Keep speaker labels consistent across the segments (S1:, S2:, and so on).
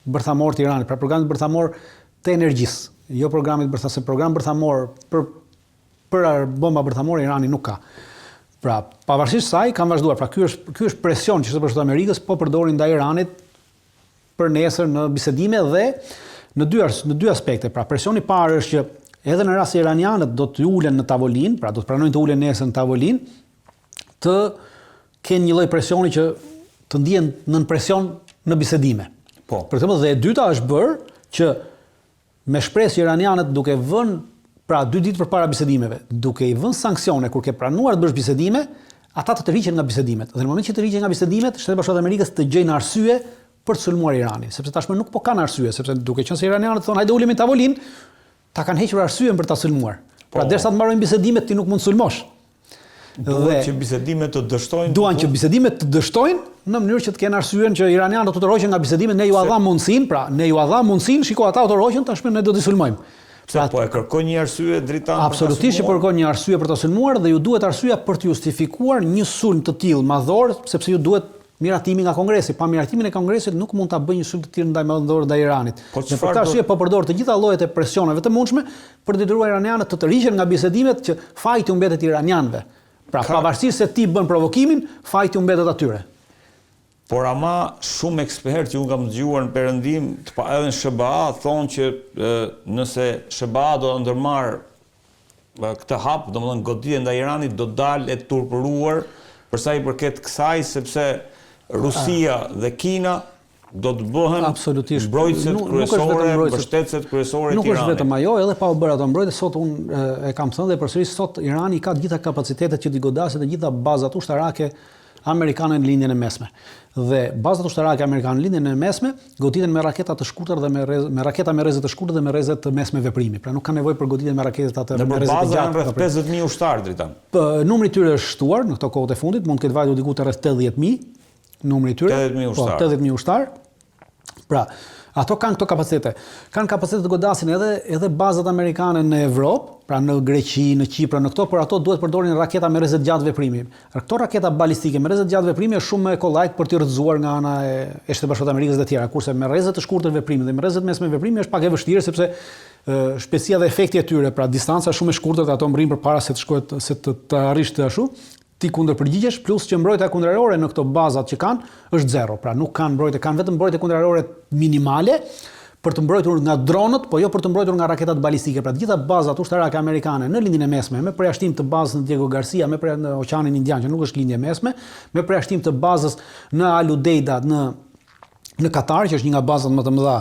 S1: bërthamor të Iranit, pra programit bërthamor të energjisë, jo programit bërthamor, program bërthamor për bomba bërthamore Irani nuk ka. Pra, pavarësisht saj kanë vazhduar. Pra, ky është presion që Shtetet Amerikës po përdorin ndaj Iranit për nesër në bisedime dhe në dy aspekte. Pra, presioni i parë është që edhe në rast se iranianët do të ulen në tavolinë, pra do të pranojnë të ulen nesër në tavolinë, të kenë një lloj presioni që të ndihen nën presion në bisedime.
S2: Po.
S1: Për këtë dhe e dyta është bërë që me shpresë iranianët duke vënë pra 2 ditë përpara bisedimeve, duke i vënë sanksione kur ke pranuar të bësh bisedime, ata të tërhiqen nga bisedimet. Dhe në moment që të tërhiqen nga bisedimet, Shtetet Bashkuara të Amerikës të gjejnë arsye për të sulmuar Iranin, sepse tashmë nuk po kanë arsye, sepse duke qenë se iranianët thonë hajde ulemi në tavolinë, ta kanë hequr arsyen për ta sulmuar. Pra derisa të mbarojnë bisedimet ti nuk mund të sulmosh.
S2: Duan që bisedimet të dështojnë.
S1: Duan që bisedimet të dështojnë në mënyrë që të kenë arsyen që iranianët të tërhoqen nga bisedimet, ne ju dha mundësinë, pra ne ju dha mundësinë, shiko ata u tërhoqën, tashmë ne do t'i sulmojmë.
S2: Pse po e kërkon një arsye dritan?
S1: Absolutisht që kërkon një arsye për ta sulmuar dhe ju duhet arsyeja për të justifikuar një sulm të tillë madhor, sepse ju duhet miratimi nga Kongresi. Pa miratimin e Kongresit nuk mund ta bëjë një sulm të tillë ndaj madhor ndaj Iranit.
S2: Po
S1: dhe për këtë arsye po përdor të gjitha llojet e presioneve të mundshme për të detyruar iranianët të tërhiqen nga bisedimet që fajti u mbetet iranianëve. Pra pavarësisht se ti bën provokimin, fajti u mbetet atyre.
S2: Por ama shumë ekspertë që unë kam dëgjuar në perëndim, edhe në SBA, thonë që nëse SBA do të ndërmarrë këtë hap, domethënë goditjen ndaj Iranit do dalë e turpëruar për sa i përket kësaj, sepse Rusia dhe Kina do të bëhen mbrojtësit kryesore, mbështetësit kryesore të Iranit.
S1: Nuk është vetëm ajo, edhe pa u bërë ato mbrojtje, sot unë e kam thënë dhe përsëris sot Irani ka të gjitha kapacitetet që t'i godasë të gjitha bazat ushtarake amerikane në lindjen e mesme. Dhe bazat ushtarake amerikane në lindjen e mesme goditen me raketa të shkurtër dhe me raketa me rrezet të shkurtër dhe me rrezet të mesme veprimi. Pra nuk ka nevojë për goditjen me raketa të me rrezet të gjatë.
S2: Rreth 50.000 ushtar dritan.
S1: Numri i tyre është shtuar në këto kohët e fundit, mund të ketë vajtur diku te rreth 80.000 numri i tyre.
S2: 80.000 ushtar.
S1: 80.000 ushtar. Pra, ato kanë këto kapacitete. Kanë kapacitet të godasin edhe bazat amerikane në Evropë, pra në Greqi, në Kipër, në këto, por ato duhet përdorin raketa me rrezet gjatë veprimi. Këto raketa balistike me rrezet gjatë veprimi është shumë më kollajt për të rrëzuar nga ana e Shtetit Bashkuar të Amerikës dhe të tjera, kurse me rrezet të shkurtër veprimi dhe me rrezet mesme veprimi është pak e vështirë sepse shpejtësia dhe efekti e tyre, pra distanca shumë e shkurtër, ato mrin përpara se të shkohet se të arrish të ashtu. Ti kundërpërgjigjesh, plus që mbrojtja kundërorë në këto bazat që kanë është zero, pra nuk kanë mbrojtje, kanë vetëm mbrojtje kundërorë minimale për të mbrojtur nga dronët, po jo për të mbrojtur nga raketat balistike. Pra të gjitha bazat ushtarake amerikane në lindjen e mesme, me përjashtim të bazës në Diego Garcia, me në Oqeanin Indian, që nuk është lindje mesme, me përjashtim të bazës në Al Udeida në Katar, që është një nga bazat më të mëdha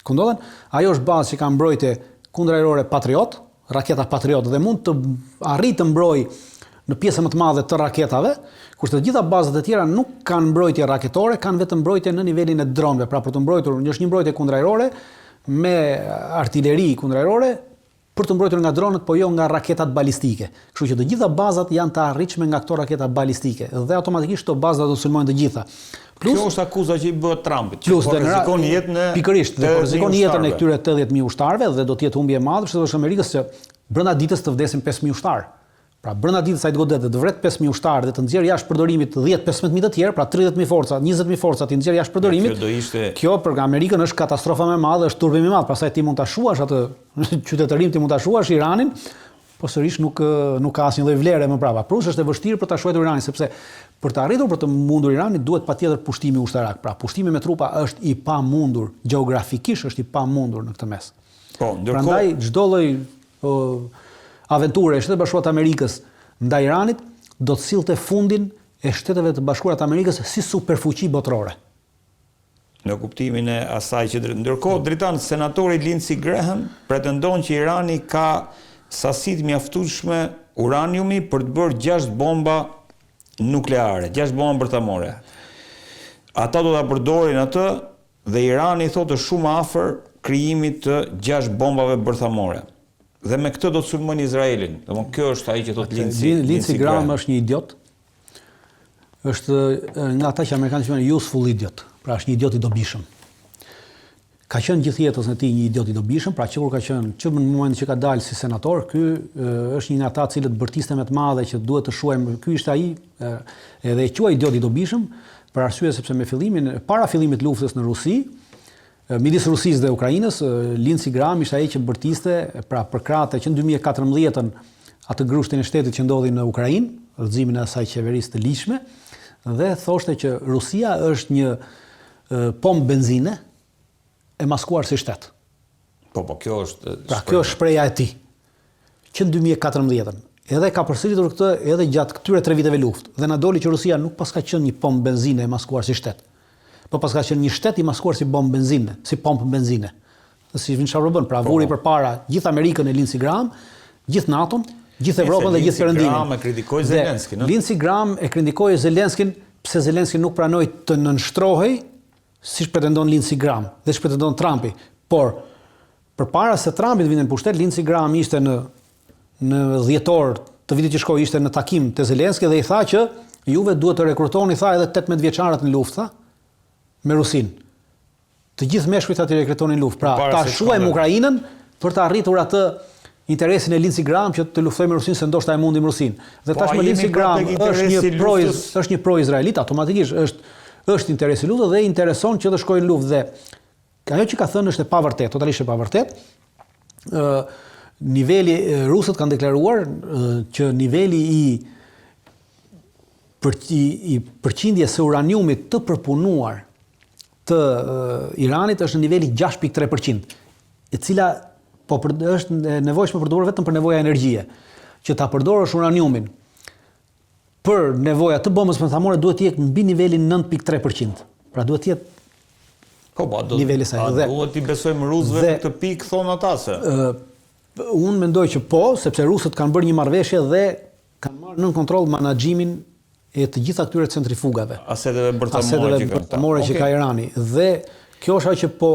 S1: ku ndodhen, ajo është bazë që ka mbrojtje kundërorë Patriot, raketa Patriot dhe mund të arrijë të mbrojë në pjesën më të madhe të raketave, kurse të gjitha bazat e tjera nuk kanë mbrojtje raketore, kanë vetëm mbrojtje në nivelin e dronëve. Pra për të mbrojtur, është një mbrojtje kundërajrore me artileri kundërajrore për të mbrojtur nga dronët, po jo nga raketat balistike. Kështu që të gjitha bazat janë të arritshme nga këto raketa balistike dhe automatikisht këto baza do të sulmojnë të gjitha.
S2: Plus, kjo është akuza që i bëhet Trumpit, që po rrezikon jetën e
S1: pikërisht, dhe po rrezikon jetën e këtyre 80.000 ushtarëve dhe do të jetë humbje e madhe Shtetit Bashkuar të Amerikës që brenda ditës të vdesin 5.000 ushtarë. Pra brenda ditës ai të godet të vret 5.000 ushtarë dhe të nxjerrë jashtë përdorimit 10-15.000 të tjerë, pra 30.000 forca, 20.000 forca të nxjerrë jashtë përdorimit. Kjo për Amerikën është katastrofa më e madhe, është turpim i madh. Pastaj ti mund ta shuash atë qytetërim, ti mund ta shuash Iranin, po sërish nuk ka asnjë lloj vlere më prapa. Plus është e vështirë për ta shuar Iranin, sepse për të arritur për të mundur Iranin duhet patjetër pushtimi ushtarak. Pra pushtimi me trupa është i pamundur, gjeografikisht është i pamundur në këtë mes.
S2: Po,
S1: prandaj çdo lloj aventure e Shtetit Bashkuar të Amerikës ndaj Iranit do të sillte fundin e Shteteve të Bashkuara të Amerikës si superfuqi botërore.
S2: Në kuptimin e asaj që ndërkohë dritan senatori Lindsey Graham pretendon që Irani ka sasi të mjaftueshme uraniumi për të bërë 6 bomba nukleare, 6 bomba bërthamore. Ata do ta përdorin atë dhe Irani thotë është shumë afër krijimit të 6 bombave bërthamore. Dhe me këtë do të sulmojnë Izraelin. Domthonë kjo është ai që thotë
S1: Lindsey Graham është një idiot. Është nga ata që amerikanët quajnë useful idiot. Pra është një idiot i dobishëm. Ka qenë gjithë jetën e tij një idiot i dobishëm, pra që kur ka qenë që në momentin që ka dalë si senator, ky është një nga ata të cilët bërtiste më të madhe që duhet të shuajmë. Ky ishte ai edhe e quaj idiot i dobishëm për arsye sepse para fillimit të luftës në Rusi, midis Rusisë dhe Ukrainës, Lindsey Graham ishte ai që bërtiste, pra përkrahte që në 2014 atë grushtin e shtetit që ndodhi në Ukrainë, udhëzimin e asaj qeverisë të ligjshme, dhe thoshte që Rusia është një pompë benzine e maskuar si shtet.
S2: Po, kjo është...
S1: Pra, kjo është shpreha e tij, që në 2014. Edhe ka përsëritur këtë edhe gjatë këtyre 3 viteve luftë. Dhe na doli që Rusia nuk pas ka qenë një pompë benzine e maskuar si shtet. Po pas ka qenë një shtet i maskuar si bombë benzine, si pompë benzine. Dhe si vjen çfarë bën, pra vuri përpara gjithë Amerikën e Lindsey Graham, gjithë NATO-n, gjithë Evropën dhe gjithë Perëndimin.
S2: Lindsey Graham e kritikoi Zelenskyn, ëh?
S1: Lindsey Graham e kritikoi Zelenskyn pse Zelenský nuk pranoi të nënshtrohej siç pretendon Lindsey Graham dhe siç pretendon Trumpi. Por përpara se Trumpi të vinte në pushtet, Lindsey Graham ishte në dhjetor të vitit që shkoi, ishte në takim te Zelenský dhe i tha që juve duhet të rekrutoni, tha, edhe 18 vjeçarët në luftë, tha, me Rusin. Të gjithë meshkujt aty rekrutonin luftë. Pra, ta shuajmë Ukrainën për të arritur atë interesin e Lindsey Graham që të luftojmë me Rusin se ndoshta e mundim Rusin. Dhe tashmë Lindsey Graham është një pro-izraelit, automatikisht është interesi i luftës dhe intereson që të shkojnë në luftë. Dhe ajo që ka thënë është e pavërtet, totalisht e pavërtet. Niveli rusët kanë deklaruar që niveli i përqindjes së uraniumit të përpunuar të Iranit është në niveli 6.3%, e cila është nevojshme përdorur vetëm për nevoja energjie. Që ta përdorësh uraniumin për nevoja të bombës bërthamore duhet të jetë mbi nivelin 9.3%. Pra duhet të jetë niveli saj.
S2: Duhet i besojmë rusëve në këtë pikë, thonë ata se.
S1: Unë mendoj që po, sepse rusët kanë bërë një marrëveshje dhe kanë marrë nën kontroll menaxhimin e të gjitha këtyre centrifugave.
S2: Aseteve bërthamore
S1: që ka Irani. Dhe kjo është ajo që po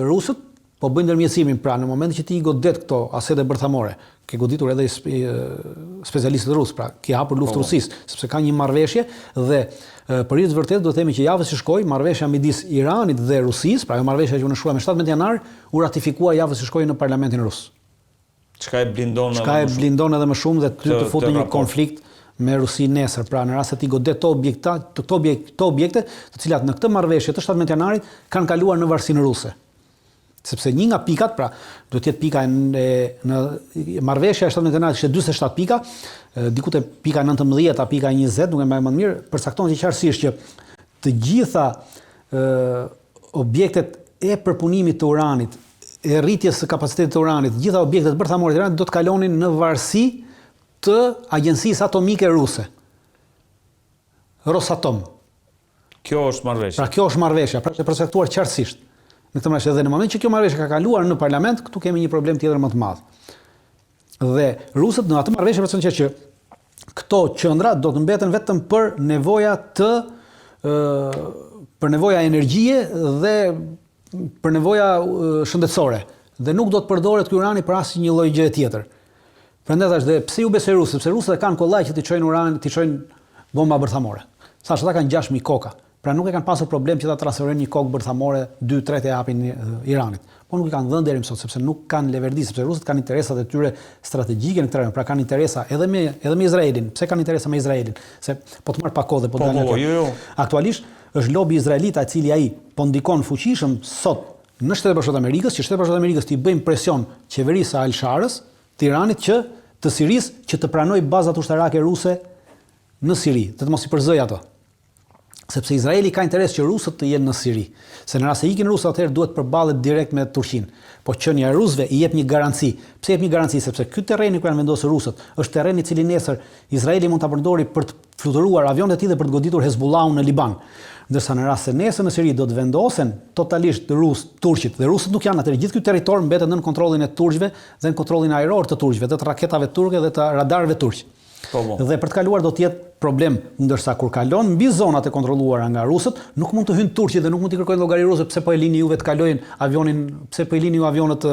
S1: rusët po bëjnë ndërmjetësimin, pra në momentin që ti i godet këto asete bërthamore, ke goditur edhe specialistët rusë, pra ke hapur luftë Rusisë, sepse ka një marrëveshje dhe për hir të vërtetë do të themi që javës që shkoi, marrëveshja midis Iranit dhe Rusisë, pra ajo marrëveshja që u nështrua me 17 janar, u ratifikua javës që shkoi në Parlamentin Rus.
S2: Çka e
S1: blindon edhe më shumë dhe të futet në një konflikt me Rusinë nesër. Pra në rast se ti godet këto objekte, të cilat në këtë marrëveshje të 17 janarit kanë kaluar në varësinë ruse. Sepse një nga pikat, pra do të jetë pika në marrëveshja e 17 janarit ishte 47 pika, diku te pika 19, pika 20, nuk e mbaj më mirë, përcakton që qartësisht që të gjitha objektet e përpunimit të uranit, e rritjes së kapacitetit të uranit, të gjitha objektet bërthamore të uranit do të kalonin në varësi të agjencisë atomike ruse. Rosatom.
S2: Kjo është marrëveshja.
S1: Pra kjo është marrëveshja, pra është përcaktuar qartësisht. Në këtë marrëveshje dhe në moment që kjo marrëveshje ka kaluar në parlament, këtu kemi një problem tjetër më të madh. Dhe rusët në atë marrëveshje përcaktojnë që këto qendra do të mbeten vetëm për nevoja energjie dhe për nevoja shëndetësore dhe nuk do të përdoret ky urani për asnjë lloj gjëje tjetër. Prandaj thash, dhe pse ju besoj rusët? Sepse rusët kanë kollaj që të çojnë uran, të çojnë bomba bërthamore. Thash, ata kanë 6000 koka. Pra nuk e kanë pasur problem që ta transferojnë një kokë bërthamore 2-3 e japin Iranit. Po nuk i kanë dhënë deri më sot sepse nuk kanë leverdi, sepse rusët kanë interesat e tyre strategjike në këtë rajon, pra kanë interesa edhe me Izraelin. Pse kanë interesa me Izraelin? Se po të marr pak kohë dhe po të dalë. Aktualisht është lobi izraelit i cili ai po ndikon fuqishëm sot në Shtetet Bashkuara të Amerikës, që Shtetet Bashkuara të Amerikës t'i bëjnë presion qeverisë Al-Sharës, të Iranit të Sirisë që të pranojë bazat ushtarake ruse në Siri, të mos i përzëj ato. Sepse Izraeli ka interes që rusët të jenë në Siri. Se në rast se ikin rusët, atëherë duhet përballet direkt me Turqinë. Po qenia e rusëve i jep një garanci. Pse jep një garanci? Sepse ky terreni ku janë vendosur rusët është terreni i cili nesër Izraeli mund ta përdori për të fluturuar avionet e tij dhe për të goditur Hezbollahun në Liban. Ndërsa në rast se nesër në Siri do të vendosen totalisht turqit dhe rusët nuk janë atëherë, gjithë ky territor mbetet nën kontrollin e turqëve dhe në kontrollin ajror të turqëve, dhe të raketave turke dhe të radarëve turq. Dhe për të kaluar do të jetë problem, ndërsa kur kalon mbi zonat e kontrolluara nga rusët, nuk mund të hyjnë turqit dhe nuk mund të kërkojnë llogari rusë pse po e lini juve të kalojnë avionin, pse po e lini ju avionët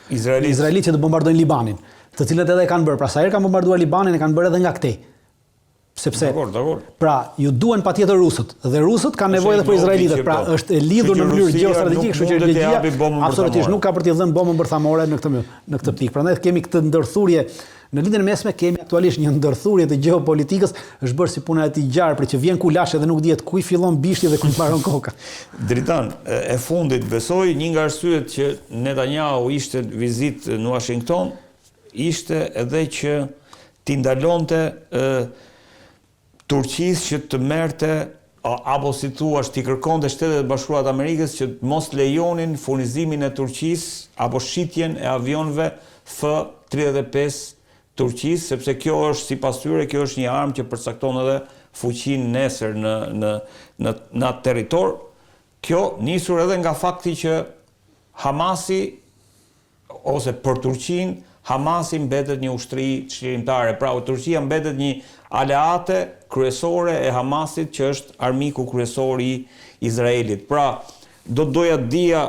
S1: izraelit që të bombardojnë Libanin, të cilët edhe kanë bërë. Pra sa herë kanë bombarduar Libanin e kanë bërë edhe nga këtej. Sepse pra ju duhen patjetër rusët dhe rusët kanë nevojë edhe për izraelitët, pra është e lidhur në mënyrë gjeostrategjike, kështu që Ligjia absolutisht nuk ka për të dhënë bombën bërthamore në këtë pikë. Prandaj kemi këtë ndërthurje Në lindjen e mesme kemi aktualisht një ndërthurje të gjeopolitikës, është bërë si puna e tij gjarë, për që vjen kulash edhe nuk dihet ku i fillon bishti dhe ku i mbaron koka.
S2: Dritan, e fundit besoj një nga arsyet që Netanyahu ishte vizitë në Washington ishte edhe që t'i ndalonte Turqisë që të merrte apo si thua t'i kërkonte Shtetet e Bashkuara të Amerikës që mos lejonin furnizimin e Turqisë apo shitjen e avionëve F-35 Turqisë, sepse kjo është sipas tyre, kjo është një armë që përcakton edhe fuqinë nesër në atë territor. Kjo nisur edhe nga fakti që Hamasi ose për Turqinë, Hamasi mbetet një ushtri çlirimtare. Pra Turqia mbetet një aleate kryesore e Hamasit që është armiku kryesor i Izraelit. Pra doja të dija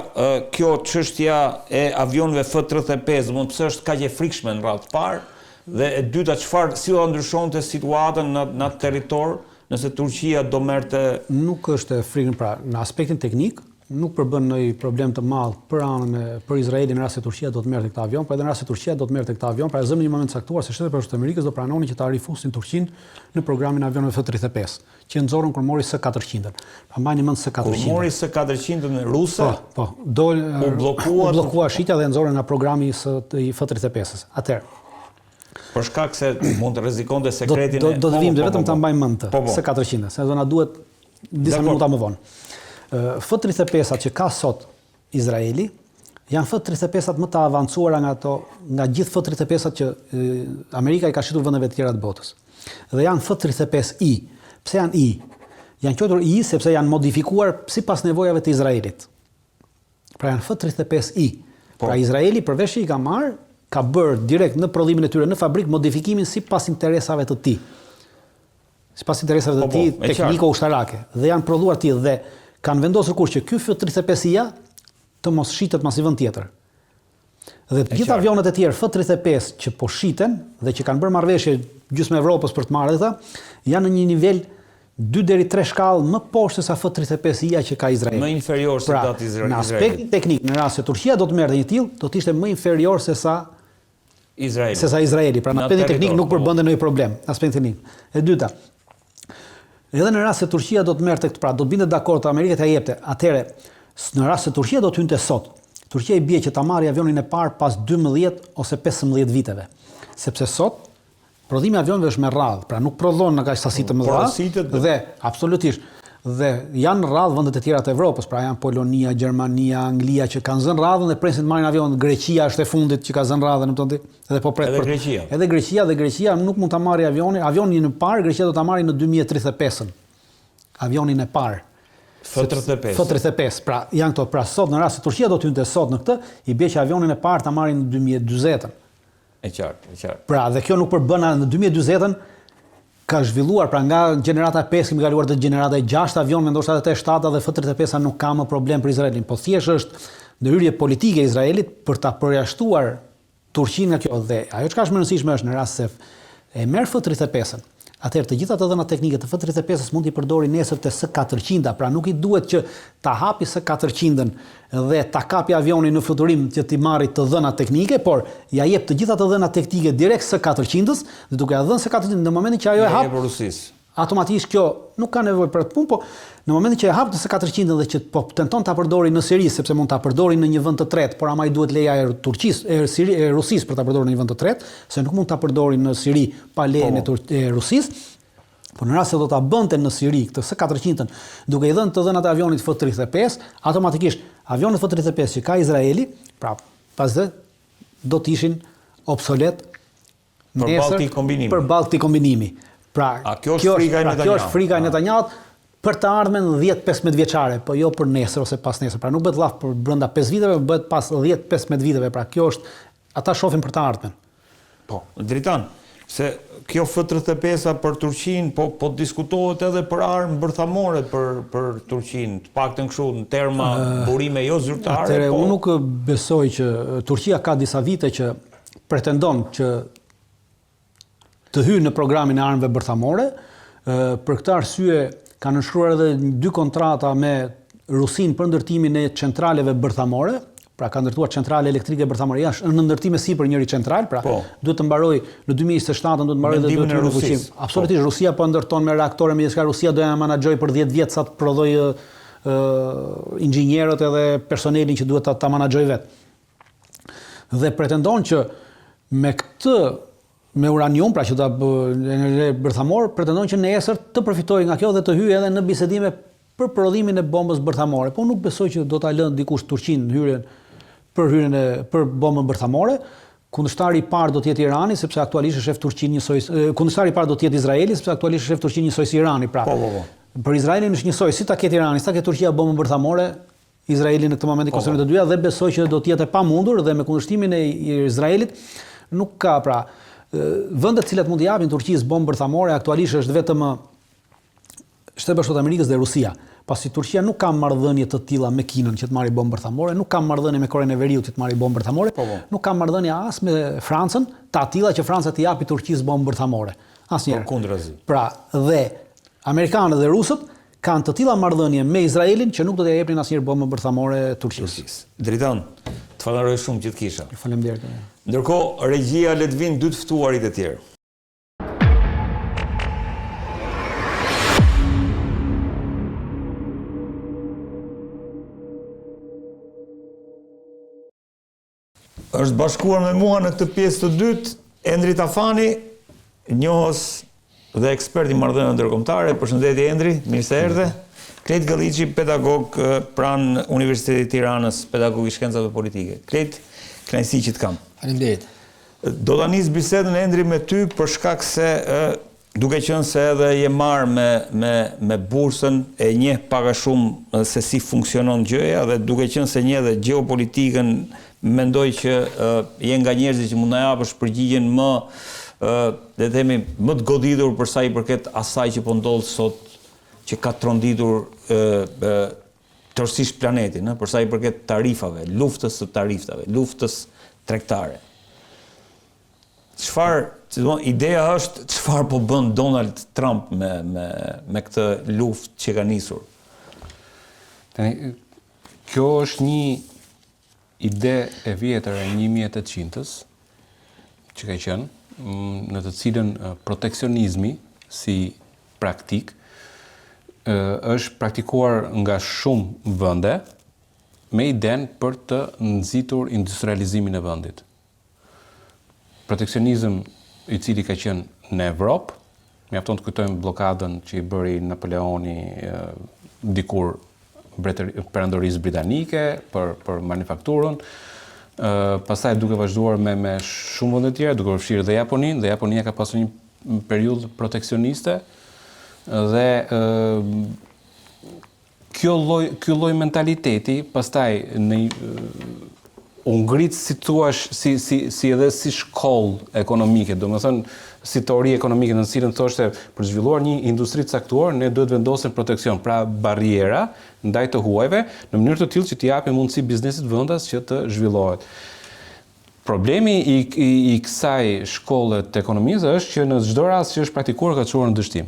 S2: kjo çështja e avionëve F-35, mund pse është kaq e frikshme në radhë të parë, dhe e dyta si do ndryshonte situatën në atë territor nëse Turqia do merrte. Nuk
S1: është e frikshme, pra në aspektin teknik nuk përbën ndonjë problem të madh për Izraelin në rast se Turqia do të merrte këtë avion, por edhe në rast se Turqia do të merrte këtë avion, pra zëmë një moment caktuar se Shtetet e Bashkuara të Amerikës do pranonin që ta rifusin Turqinë në programin e avionëve F-35, që nxorën kur mori S-400-ën. Pa mbani mend S-400.
S2: Kur mori S-400-ën ruse,
S1: po, u bllokua shitja dhe nxorën nga programi i F-35-s. Atëherë
S2: për shkak se mund të rrezikonte sekretin
S1: do të vim vetëm ta mbajmë mend S-400, se do na duhet disa minuta më vonë. F-35-at që ka sot Izraeli janë F-35-at më të avancuara nga gjithë F-35-at që Amerika i ka shitur vendeve të tjera të botës. Dhe janë F-35I. Pse janë I? Janë quajtur I sepse janë modifikuar sipas nevojave të Izraelit. Pra janë F-35I. Pra Izraeli përveç që i ka marrë, ka bërë direkt në prodhimin e tyre në fabrikë modifikimin sipas interesave të tij. Sipas interesave të tij tekniko-ushtarake. Dhe janë prodhuar ti dhe kanë vendosur kur që ky F-35I të mos shitet mas i vend tjetër. Dhe të gjithë avionet e tjerë F-35 që po shiten dhe që kanë bërë marrëveshje gjysmë Evropës për të marrë këta, janë në një nivel 2 deri 3 shkallë më poshtë se sa F-35I që ka Izraeli.
S2: Më inferior se dat Izraeli.
S1: Në aspektin teknik, në rast se Turqia do të merrte një tillë, do të ishte më inferior se sa Izraeli. Pra në aspektin teknik nuk përbënte ndonjë problem, aspektin teknik. E dyta, edhe në rast se Turqia do të merrte këtë, pra do të binte dakord të Amerikës ta jepte. Atëherë, në rast se Turqia do të hynte sot, Turqia i bie që ta marrë avionin e parë pas 12 ose 15 viteve. Sepse sot prodhimi i avionëve është me radhë, pra nuk prodhon në kaq sasi të mëdha. Dhe absolutisht. Dhe janë rradh vendet e tjera të Evropës, pra janë Polonia, Gjermania, Anglia që kanë zënë radhën dhe presin të marrin avion. Greqia është e fundit që ka zënë radhën, edhe po pret. Edhe Greqia nuk mund ta marrë avionin e parë, Greqia do ta marrë në 2035-ën. Avionin e parë. F-35. Pra janë këto, pra sot në rast se Turqia do të hynte sot në këtë, i bie që avionin e parë ta marrin në 2040-ën.
S2: E qartë.
S1: Pra dhe kjo nuk përbën në 2040-ën ka zhvilluar, pra nga gjenerata 5 kemi kaluar te gjenerata 6 avion, ndoshta edhe 7 dhe F-35 nuk ka më problem për Izraelin, po thjesht është ndërhyrje politike e Izraelit për ta përjashtuar Turqinë nga kjo. Dhe ajo çka është më e rëndësishme është në rast se e merr F-35-ën, atëherë të gjitha ato dhëna teknike të F-35-s mund t'i përdori nesër te S-400, pra nuk i duhet që ta hapi S-400-ën dhe ta kapi avionin në fluturim që t'i marrë të dhëna teknike, por ja jep të gjitha të dhëna teknike direkt S-400-s, dhe duke ja dhënë S-400 në momentin që ajo e hap automatikisht kjo nuk ka nevojë për të punë, po në momentin që e hap të S-400 dhe që po tenton ta përdori në Siri, sepse mund ta përdori në një vend të tretë, por ama i duhet leja e Turqisë, e Rusisë për ta përdorur në një vend të tretë, se nuk mund ta përdori në Siri pa lejen e Rusisë. Po në rast se do ta bënte në Siri këtë S-400 duke i dhënë të dhënat e avionit F-35, automatikisht avionet F-35 që ka Izraeli, pra pastaj do të ishin obsolet për ballë këtij kombinimi. Pra, kjo është frika e Netanyahut për të ardhmen 10-15 vjeçare, po jo për nesër ose pas nesër. Pra nuk bëhet llaf për brenda 5 viteve, bëhet pas 10-15 viteve. Pra kjo është, ata shohin për të ardhmen.
S2: Po, Dritan, se kjo F-35 për Turqinë, po diskutohet edhe për armë bërthamore për Turqinë, të paktën kështu në terma burime jo zyrtare.
S1: Atëherë unë nuk besoj që Turqia ka disa vite që pretendon që të hyjë në programin e armëve bërthamore. Për këtë arsye kanë nënshkruar edhe 2 kontrata me Rusinë për ndërtimin e centraleve bërthamore, Pra ka ndërtuar centrale elektrike bërthamore jashtë në ndërtim e sipër njëri central, pra duhet të mbaroj në 2027 duhet të mbaroj dhe duhet të fuqim. Absolutisht Rusia po ndërton me reaktore me diçka, Rusia do ja menaxhoj për 10 vjet sa të prodhoj inxhinierët edhe personelin që duhet ta menaxhoj vet. Dhe pretendon që me këtë me uranium, pra që ta energji bërthamor, pretendon që nesër të përfitojë nga kjo dhe të hyjë edhe në bisedime për prodhimin e bombës bërthamore. Po nuk besoj që do ta lënë dikush Turqinë për bombën bërthamore. Kundërshtari i parë do të jetë Irani, sepse aktualisht është shef Turqinë njësoj. Kundërshtari i parë do të jetë Izraeli, sepse aktualisht është shef Turqinë njësoj si Irani, pra. Për Izraelin është njësoj, si ta ketë Irani, si ta ketë Turqia bombën bërthamore, Izraeli në këtë moment i konsideron të dyja dhe besoj që do të jetë e pamundur dhe me kundërshtimin e Izraelit nuk ka, pra, vendet cilat mund të japin Turqisë bombë bërthamore aktualisht është vetëm Shtetet Bashkuara të Amerikës dhe Rusia. Pasi Turqia nuk ka marrëdhënie të tilla me Kinën që të marrë bombë bërthamore, nuk ka marrëdhënie me Korenë e Veriut që të marrë bombë bërthamore, nuk ka marrëdhënie as me Francën, të tilla që Franca t'i japi Turqisë bombë bërthamore. Asnjëherë.
S2: Kundrazi.
S1: Pra, dhe amerikanët dhe rusët kanë të tilla marrëdhënie me Izraelin që nuk do t'ia jepnin asnjëherë bombë bërthamore Turqisë.
S2: Dritan, të falenderoj shumë që të kisha.
S1: Faleminderit.
S2: Ndërkohë, regjia le të vinë dy të ftuarit e tjerë. Është bashkuar me mua në këtë pjesë të dytë Endri Tafani, njohës dhe ekspert i marrëdhënieve ndërkombëtare. Përshëndetje Endri, mirë se erdhe. Klejt Gëlliçi, pedagog pranë Universitetit të Tiranës, pedagog i shkencave politike. Klejt, kënaqësi që të kam.
S3: Faleminderit.
S2: Do ta nis bisedën Endri me ty për shkak se duke qenë se edhe je marrë me bursën, e njeh pak a shumë se si funksionon gjëja dhe duke qenë se njeh edhe gjeopolitikën, mendoj që je nga njerëzit që mund na japësh përgjigjen më le të themi më të goditur për sa i përket asaj që po ndodh sot, që ka tronditur tërësisht planetin, për sa i përket tarifave, luftës së tarifave, luftës tregtare. Ideja është çfarë po bën Donald Trump me këtë luftë që ka nisur.
S3: Kjo është një ide e vjetër e 1800-s që ka qenë, në të cilën proteksionizmi si praktik është praktikuar nga shumë vende me idenë për të nxitur industrializimin e vendit. Proteksionizëm i cili ka qenë në Evropë, mjafton të kujtojmë bllokadën që i bëri Napoleoni dikur perandorisë britanike për manufakturën, pastaj duke vazhduar me shumë vende tjera, duke përfshirë dhe Japoninë, dhe Japonia ka pasur një periudhë proteksioniste dhe ky lloj mentaliteti pastaj u ngrit si thuash si edhe si shkollë ekonomike, domethënë si teori ekonomike në cilën thoshte për të zhvilluar një industri të caktuar ne duhet vendosim proteksion, pra barriera ndaj të huajve në mënyrë të tillë që t'i japim mundësi biznesit vendas që të zhvillohet. Problemi i kësaj shkolle të ekonomisë është që në çdo rast që është praktikuar ka çuar në dështim.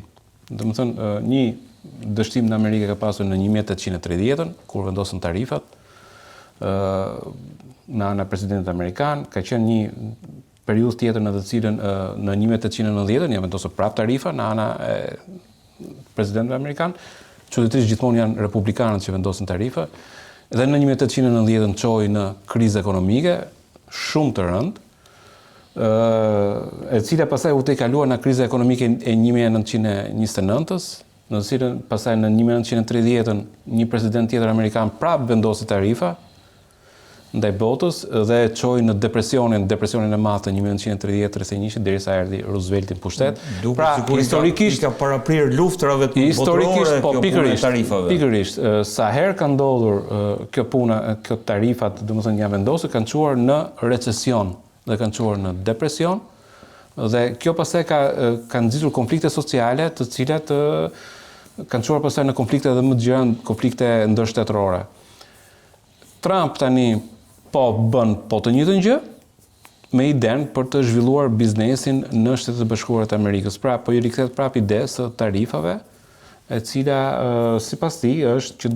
S3: Domethënë një dështim në Amerikë ka pasur në 1830-ën kur vendosën tarifat në ana presidentit amerikan, ka qenë një periudhë tjetër në të cilën në 1890-ën janë vendosur prapë tarifa në ana e presidentit amerikan. Çuditërisht gjithmonë janë republikanët që vendosin tarifa. Dhe në 1890-ën çoi në krizë ekonomike shumë të rëndë, e cila pastaj u tejkaluar në krizën ekonomike e 1929-s, në të cilën pastaj në 1930-ën një president tjetër amerikan prapë vendosi tarifa ndaj botës dhe çoi në depresionin e madh të 1930-31 derisa erdhi Roosevelti në pushtet.
S2: Pra historikisht
S3: ka paraprir luftrave
S2: botërore kjo tarifave.
S3: Pikërisht, sa herë ka ndodhur kjo puna, kjo tarifat, domethënë janë vendosur, kanë çuar në recesion dhe kanë çuar në depresion dhe kjo pastaj ka nxitur konflikte sociale, të cilat kanë çuar pastaj në konflikte edhe më të gjëra, konflikte ndërshtetërore. Trump tani po bën të njëjtën gjë me idenë për të zhvilluar biznesin në Shtetet e Bashkuara të Amerikës. Pra, po i rikthehet prapë idesë së tarifave, e cila sipas tij është që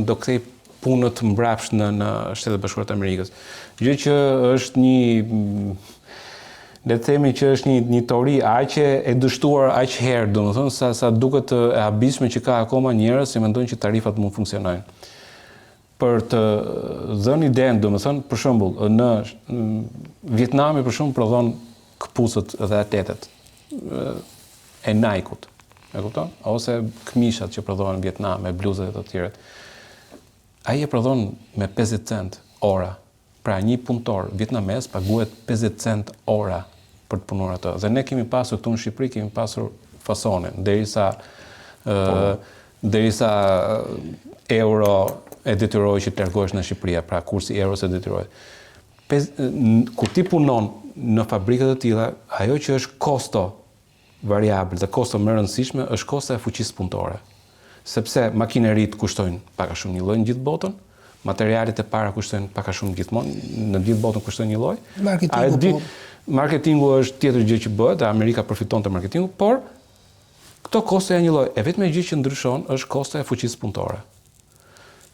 S3: do kthej punët mbrapsht në Shtetet e Bashkuara të Amerikës. Gjë që është le të themi që është një teori aq e dështuar aq herë, domethënë sa duket e habishme që ka akoma njerëz që mendojnë që tarifat mund funksionojnë. Për të dhënë idenë, domethënë, për shembull, në Vietnami për shembull prodhon këpucët dhe atletet e Nike-ut. E kupton? Ose këmishat që prodhohen në Vietnam, me bluzat e të tjerat. Ai e prodhon me 50 cent ora. Pra një punëtor vietnamez paguhet 50 cent ora për të punuar atë. Dhe ne kemi pasur këtu në Shqipëri, kemi pasur fasonin, derisa euro e detyroi që të largohesh në Shqipëri, pra kursi euros e detyroi. Kur ti punon në fabrika të tilla, ajo që është kosto variabël dhe kosto më e rëndësishme është kosta e fuqisë punëtore. Sepse makineritë kushtojnë pak a shumë një lloj në gjithë botën, materialet e para kushtojnë pak a shumë gjithmonë, në gjithë botën kushtojnë një lloj. Marketingu është tjetër gjë që bëhet, dhe Amerika përfiton të marketingu, por këto kosto janë një lloj. E vetme gjë që ndryshon është kosta e fuqisë punëtore.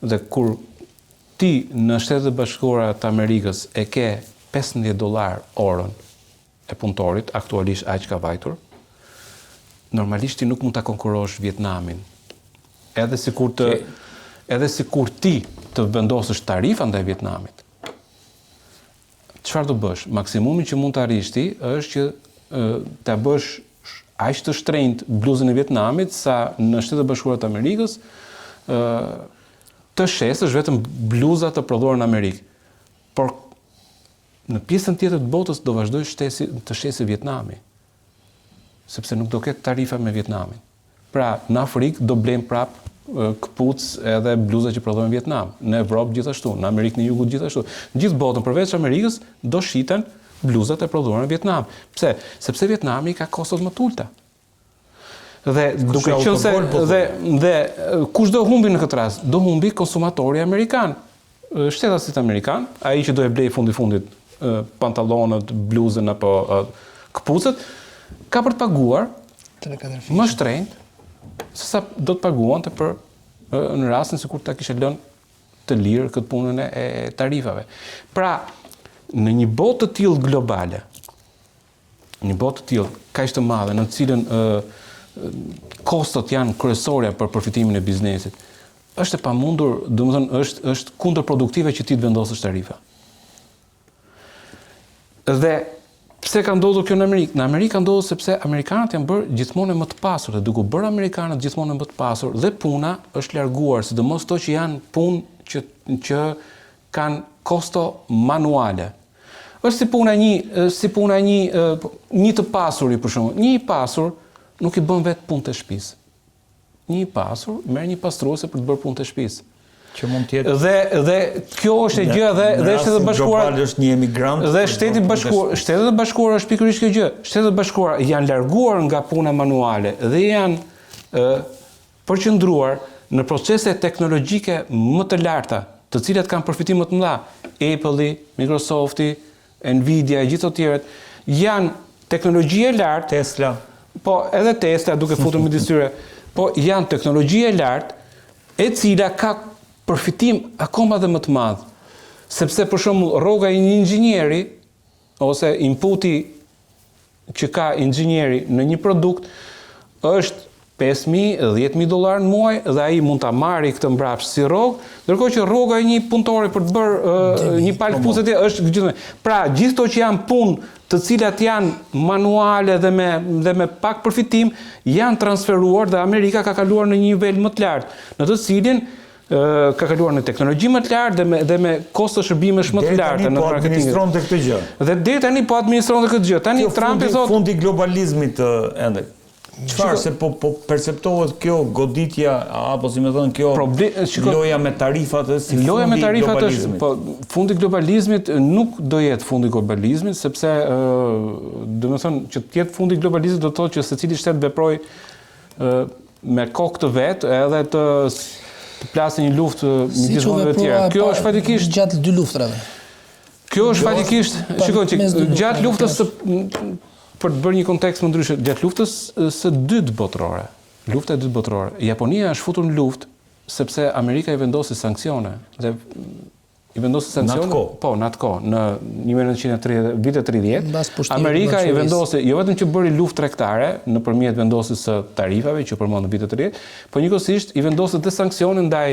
S3: Dhe kur ti në Shtetet e Bashkuara të Amerikës e ke $15 orën e punëtorit, aktualisht aq ka vajtur, normalisht ti nuk mund ta konkurrosh Vietnamin. Edhe sikur ti të vendosësh tarifa ndaj Vietnamit. Çfarë do bësh? Maksimumi që mund të arrish ti është që ta bësh aq të shtrenjtë bluzën e Vietnamit sa në Shtetet e Bashkuara të Amerikës të shesësh vetëm bluza të prodhuara në Amerikë. Por në pjesën tjetër të botës do vazhdoj të shesë Vietnami. Sepse nuk do ketë tarifa me Vietnamin. Pra, në Afrikë do blejmë prap këpucë edhe bluza që prodhohen në Vietnam, në Evropë gjithashtu, në Amerikën e Jugut gjithashtu. Në gjithë botën përveç Amerikës do shiten bluzat e prodhuara në Vietnam. Pse? Sepse Vietnami ka kostot më të ulta. Dhe duke qenë se dhe kush do humbi në këtë rast? Do humbi konsumatori amerikan. Shtetasit amerikan, ai që do e blej fundit pantallonët, bluzën apo këpucët, ka për të paguar më shtrenjtë se sa do të paguante për në rastin sikur ta kishte lënë të lirë këtë punën e tarifave. Pra, në një botë të tillë globale, një botë të tillë kaq të madhe në të cilën kostot janë kryesorja për përfitimin e biznesit, është e pamundur, domethënë është kundërproduktive që ti të vendosësh tarifa. Dhe pse ka ndodhur kjo në Amerikë? Në Amerikë ka ndodhur sepse amerikanët janë bërë gjithmonë më të pasur, dhe duke bërë amerikanët gjithmonë më të pasur, dhe puna është larguar, sidomos to që janë punë që kanë kosto manuale. Është si puna një të pasuri për shembull. Një i pasur nuk i bën vetë punë të shtëpisë. Një i pasur merr një pastruese për të bërë punë të shtëpisë.
S2: Që mund të jetë.
S3: Dhe kjo është e gjë dhe Shtetet e Bashkuara
S2: është një emigrant.
S3: Dhe Shtetet e Bashkuara është pikërisht kjo gjë. Shtetet e Bashkuara janë larguar nga puna manuale dhe janë përqendruar në procese teknologjike më të larta, të cilat kanë përfitim më të mëdha. Apple-i, Microsoft-i, Nvidia e gjithë të tjerët janë teknologji e lartë,
S2: Tesla.
S3: Po edhe Tesla duke futur midis tyre, po janë teknologji e lartë e cila ka përfitim akoma dhe më të madh. Sepse për shembull rroga e një inxhinieri ose inputi që ka inxhinieri në një produkt është $5.000-10.000 në muaj dhe ai mund ta marrë këtë mbrapsht si rrogë, ndërkohë që rroga e një punëtori për të bërë një palë këpucë është gjithmonë. Pra, gjithë to që janë punë të cilat janë manuale dhe me pak përfitim janë transferuar dhe Amerika ka kaluar në një nivel më të lartë, në të cilin ka kaluar në teknologji më të lartë dhe me kosto shërbimesh më të larta në marketing. Dhe deri tani po administron këtë gjë. Tani Trumpi thotë
S2: fundi globalizmit ende. Çfarë se po perceptohet kjo goditja apo si më thon kjo loja me tarifat si
S3: loja me tarifat është po fundi globalizmit nuk do jetë fundi globalizmit sepse domethënë që të jetë fundi globalizmit do të thotë që secili shtet veproj me kokë të vet edhe të plasë një luftë midis vendeve të tjera. Kjo është fatikisht
S4: gjatë dy luftrave.
S3: Kjo është fatikisht, shikoj, gjatë luftës për të bërë një kontekst më ndryshe, gjatë luftës së dytë botërore, lufta e dytë botërore, Japonia është futur në luftë sepse Amerika i vendosi sanksione dhe i vendosi sanksione në atë kohë, në 1930 vitet 30. Amerika i vendosi jo vetëm që bëri luftë tregtare nëpërmjet vendosjes së tarifave që përmend në vitet 30, por njëkohësisht i vendosi dhe sanksione ndaj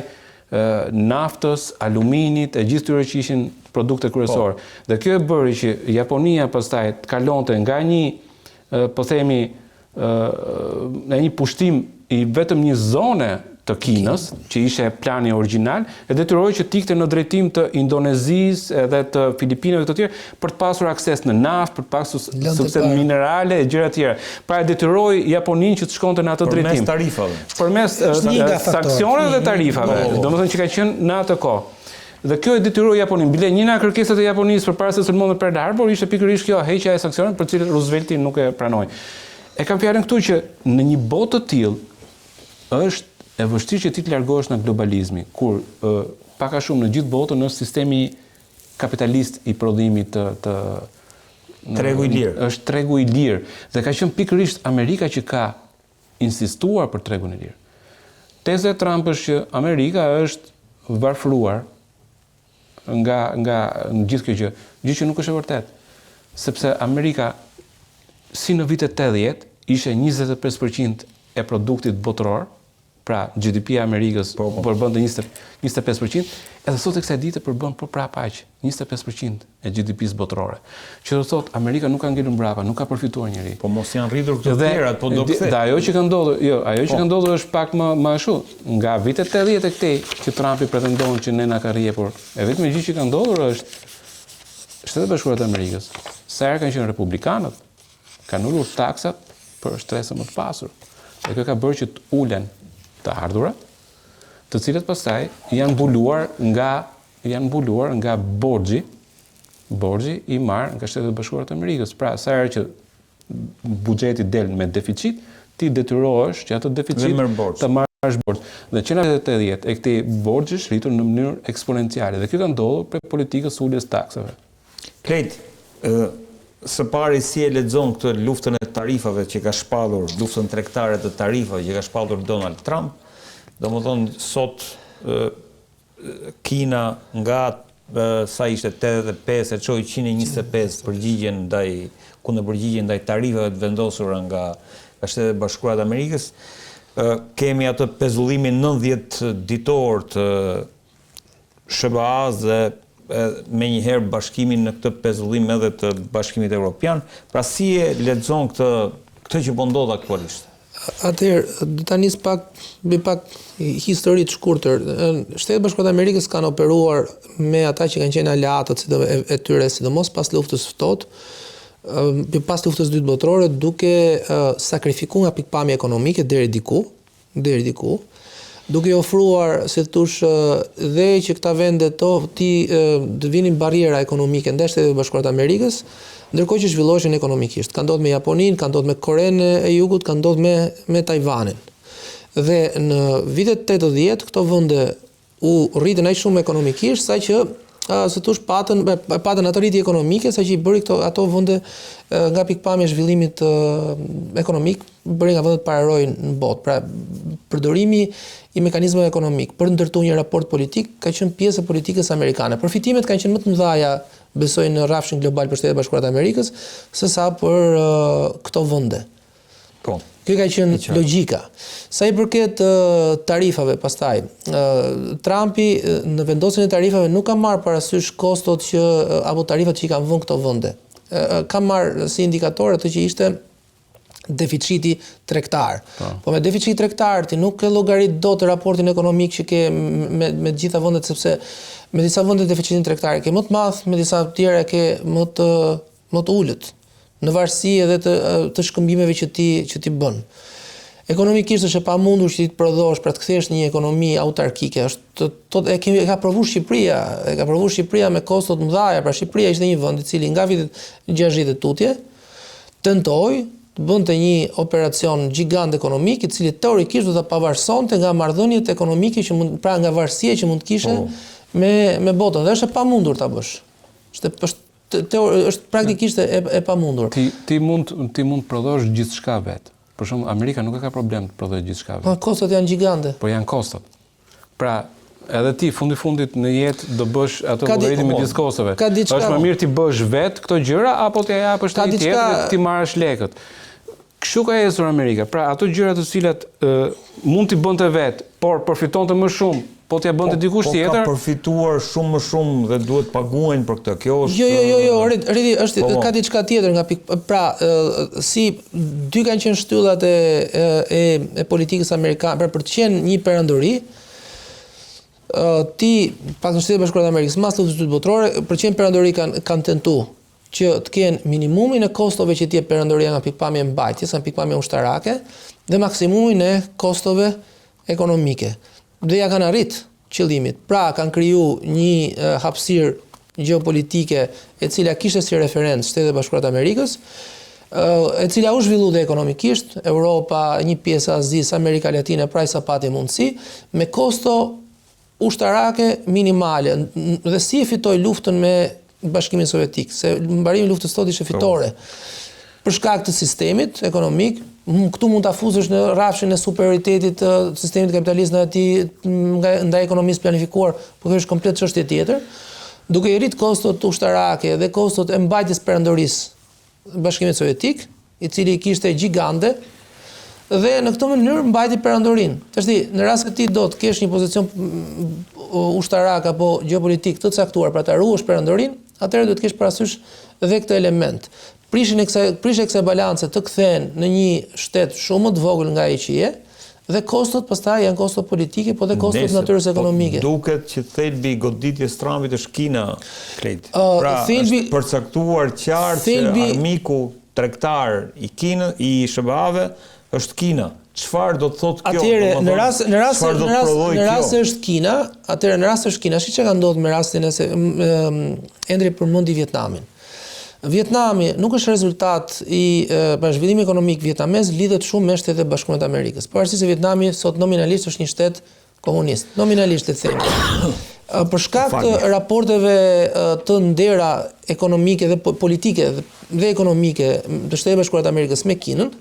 S3: naftës, aluminit, e gjithë tyre që ishin produkte kryesore. Dhe kjo e bëri që Japonia pastaj të kalonte nga një, po themi, në një pushtim i vetëm një zone të Kinës, që ishe plani origjinal, e detyroi që t'ikte në drejtim të Indonezisë edhe të Filipinëve të tjerë për të pasur akses në naftë, për të pasur sukses minerale e gjëra të tjera. Pra e detyroi Japoninë që të shkonte në atë drejtim.
S2: Përmes tarifave.
S3: Përmes sanksioneve dhe tarifave, domethënë që ka qenë në atë kohë. Dhe kjo e detyroi Japoninë. Bile një nga kërkesat e Japonisë përpara se sulmonte Pearl Harbor ishte pikërisht kjo heqja e sanksioneve për të cilët Roosevelti nuk e pranoi. E kam fjalën këtu që në një botë të tillë është e vështirë që ti të largohesh nga globalizmi, kur pak a shumë në gjithë botën është sistemi kapitalist i prodhimit të
S2: tregu i lirë.
S3: Është tregu i lirë dhe ka qenë pikërisht Amerika që ka insistuar për tregun e lirë. Teza e Trump është që Amerika është varfëruar nga në gjithë kjo gjë, gjë që nuk është e vërtetë, sepse Amerika si në vitet 80 ishte 25% e produktit botëror. Pra GDP-ja e Amerikës përbën 25%, edhe sot e kësaj dite përbën prapë aq, 25% e GDP-së botërore. Që do thotë Amerika nuk ka ngelur mbrapa, nuk ka përfituar njëri.
S2: Po mos janë rritur këto të tjerat, po do kthej.
S3: Dhe ajo që ka ndodhur, ajo që ka ndodhur është pak më ashtu. Nga vitet 80 e këtej që Trumpi pretendon që ne na ka rrjepur. E vetme gjë që ka ndodhur është Shtetet Bashkuara të Amerikës. Sa herë kanë qenë republikanët, kanë ulur taksat për shtresën më të pasur. Dhe kjo ka bërë që të ulen të ardhurat, të cilët pastaj janë mbuluar nga borxhi i marrë nga Shtetet Bashkuara të Amerikës. Pra, sa herë që buxheti del me deficit, ti detyrohesh që atë deficit të marrësh borxh. Dhe që në vitet 80 e këtij borxhi është rritur në mënyrë eksponenciale dhe kjo ka ndodhur për politikës së uljes taksave.
S2: Krejt, së pari si e lexon këtë luftën e tarifave që ka shpallur, luftën tregtare të tarifave që ka shpallur Donald Trump, domethënë sot Kina nga sa ishte 85 e çoi 125 përgjigjen ndaj tarifave të vendosura nga Shtetet Bashkuara të Amerikës. Kemi atë pezullimin 90 ditor të SBA-s dhe me njëherë bashkimin në këtë pezullim edhe të Bashkimit Evropian. Pra si e lexon këtë që po ndodh aktualisht?
S4: Atëherë, do ta nis pak histori të shkurtër. Shtetet Bashkuara të Amerikës kanë operuar me ata që kanë qenë aleatët e tyre, sidomos pas luftës së ftohtë, pas luftës së dytë botërore, duke sakrifikuar nga pikpamja ekonomike deri diku, duke i ofruar, si thosh, dhe që këta vende të vinin barriera ekonomike ndaj Shtetit Bashkuar të Amerikës, ndërkohë që zhvilloheshin ekonomikisht. Ka ndodhur me Japoninë, ka ndodhur me Korenë e Jugut, ka ndodhur me Tajvanin. Dhe në vitet 80 këto vende u rritën aq shumë ekonomikisht saqë se thosh patën atë rritje ekonomike saqë i bëri ato vende nga pikpamja e zhvillimit ekonomik bëri nga vendet pararojnë në botë. Pra përdorimi i mekanizmave ekonomik për të ndërtuar një raport politik ka qenë pjesë e politikës amerikane. Përfitimet kanë qenë më të mëdha, besoj, në rrafshin global për Shtetet Bashkuara të Amerikës sesa për këto vende.
S2: Po.
S4: Kjo ka qenë logjika. Sa i përket tarifave pastaj, Trumpi në vendosjen e tarifave nuk ka marrë parasysh kostot apo tarifat që i kanë vënë këto vende. Ka marrë si indikator atë që ishte deficiti tregtar. Po me deficit tregtar ti nuk e llogarit dot raportin ekonomik që ke me gjitha vendet, sepse me disa vende deficitin tregtar ke më të madh, me disa tjera ke më të ulët, në varësi edhe të shkëmbimeve që ti bën. Ekonomikisht është e pamundur që ti të prodhosh, pra të kthesh në një ekonomi autarkike. E ka provuar Shqipëria me kosto të mëdha. Pra Shqipëria ishte një vend i cili nga vitet 60 tutje tentoi të bënte një operacion gjigant ekonomik, i cili teorikisht do ta pavarësonte nga marrëdhëniet ekonomike pra nga varësia që mund të kishe me botën. Dhe është e pamundur ta bësh. Është praktikisht e pamundur.
S3: Ti mund prodhosh gjithçka vet. Për shembull, Amerika nuk ka problem të prodhojë gjithçka vet.
S4: Po kostot janë gjigante.
S3: Po janë kostot. Pra, edhe ti fundit në jetë do bësh ato llogaritje me diskosove. Është më mirë ti bësh vetë këto gjëra apo ti japësh një tjetër ti marrësh lekët. Kështu ka ecur Amerika. Pra, ato gjëra të cilat mund t'i bënte vetë, por përfitonte më shumë, po t'ia bënte dikush tjetër.
S2: Po ka përfituar shumë më shumë dhe duhet paguajnë për këtë. Kjo është
S4: Jo, rriti është ka diçka tjetër nga pra si dy kanë qenë shtyllat e politikës amerikane, pra për të qenë një perëndori, ti pak në Shtetet e Bashkuara të Amerikës, mas luftës së dytë botërore, për të qenë perëndori kanë tentuar që të kenë minimumin e kostove që t'jep perëndoria nga pikpamja e mbajtjes, nga pikpamja ushtarake, dhe maksimumin e kostove ekonomike. Dhe ja kanë arrit qëllimit. Pra, kanë kriju një hapësirë gjeopolitike e cila kishte si referencë Shtetet e Bashkuara të Amerikës, e cila u zhvillu dhe ekonomikisht, Europa, një pjesë e Azisë, Amerika Latine, pra sa pati mundësi, me kosto ushtarake minimale. Dhe si e fitoi luftën me Bashkimin Sovjetik, se mbarimi i luftës së thotë ishte fitore. Për shkak të sistemit ekonomik, këtu mund ta fuzësh në rrafshin e superioritetit të sistemit kapitalist ndaj ekonomisë planifikuar, por kjo është komplet çështje tjetër, duke i rrit kostot ushtarake dhe kostot e mbajtjes perandorisë Bashkimit Sovjetik, i cili kishte gjigande, dhe në këtë mënyrë mbajti perandorinë. Tashti, në rast se ti do të kesh një pozicion ushtarak apo gjeopolitik të caktuar për ta ruash perandorinë, atëherë duhet të kesh parasysh edhe këtë element. Prishja e kësaj balance të kthehen në një shtet shumë më të vogël nga ai që je, dhe kostot pastaj janë kostot politike, po dhe kostot natyrës ekonomike.
S2: Duket që thelbi i goditjes Trumpit është Kina, Klejt. Pra, është përcaktuar qartë se armiku tregtar i Kinës, i SBA-ve është Kina. Çfarë do të thotë kjo?
S4: Atëherë, në rast se është Kina, siç e ka ndodhur me rastin se Endri përmendi Vietnamin. Vietnami nuk është rezultat i zhvillimit ekonomik vietnamez, lidhet shumë me Shtetet e Bashkuara të Amerikës. Pavarësisht se Vietnami sot nominalisht është një shtet komunist. Nominalisht e them. Për shkak të raporteve të ndera ekonomike dhe politike dhe ekonomike të Shtetet e Bashkuara të Amerikës me Kinën,